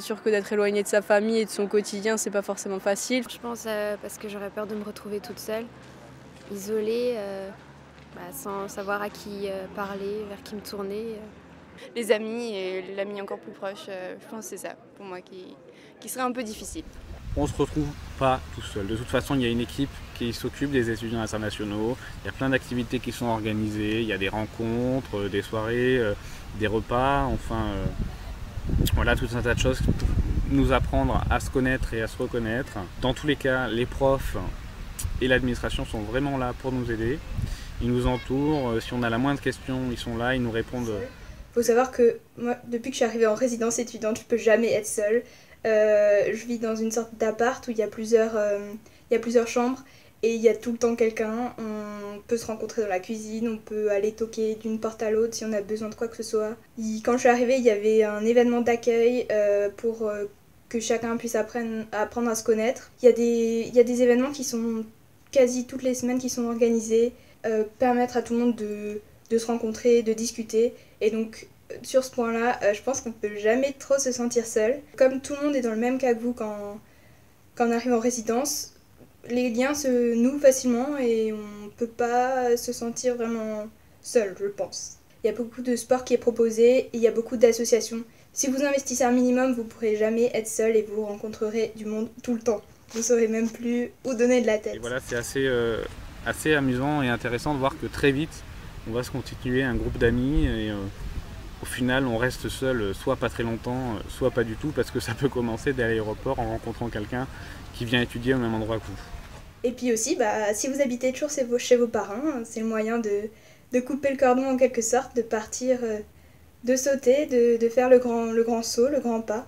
sûr que d'être éloigné de sa famille et de son quotidien, c'est pas forcément facile. Je pense parce que j'aurais peur de me retrouver toute seule, isolée, sans savoir à qui parler, vers qui me tourner. Les amis et l'ami encore plus proche, je pense que c'est ça pour moi qui serait un peu difficile. On ne se retrouve pas tout seul. De toute façon, il y a une équipe qui s'occupe des étudiants internationaux. Il y a plein d'activités qui sont organisées. Il y a des rencontres, des soirées, des repas, voilà, tout un tas de choses pour nous apprendre à se connaître et à se reconnaître. Dans tous les cas, les profs et l'administration sont vraiment là pour nous aider. Ils nous entourent. Si on a la moindre question, ils sont là, ils nous répondent. Il faut savoir que moi, depuis que je suis arrivée en résidence étudiante, je peux jamais être seule. Je vis dans une sorte d'appart où il y a plusieurs chambres et il y a tout le temps quelqu'un. On peut se rencontrer dans la cuisine, on peut aller toquer d'une porte à l'autre si on a besoin de quoi que ce soit. Quand je suis arrivée, il y avait un événement d'accueil pour que chacun puisse apprendre à se connaître. Il y a des événements qui sont quasi toutes les semaines qui sont organisés, permettre à tout le monde de se rencontrer, de discuter. Et donc, sur ce point-là, je pense qu'on ne peut jamais trop se sentir seul. Comme tout le monde est dans le même cas que vous quand on arrive en résidence, les liens se nouent facilement et on ne peut pas se sentir vraiment seul, je pense. Il y a beaucoup de sport qui est proposé et il y a beaucoup d'associations. Si vous investissez un minimum, vous ne pourrez jamais être seul et vous rencontrerez du monde tout le temps. Vous ne saurez même plus où donner de la tête. Et voilà, c'est assez amusant et intéressant de voir que très vite, on va se constituer un groupe d'amis et au final, on reste seul, soit pas très longtemps, soit pas du tout, parce que ça peut commencer dès l'aéroport en rencontrant quelqu'un qui vient étudier au même endroit que vous. Et puis aussi, si vous habitez toujours chez vos parents, c'est le moyen de couper le cordon en quelque sorte, de partir, de sauter, de faire le grand saut, le grand pas.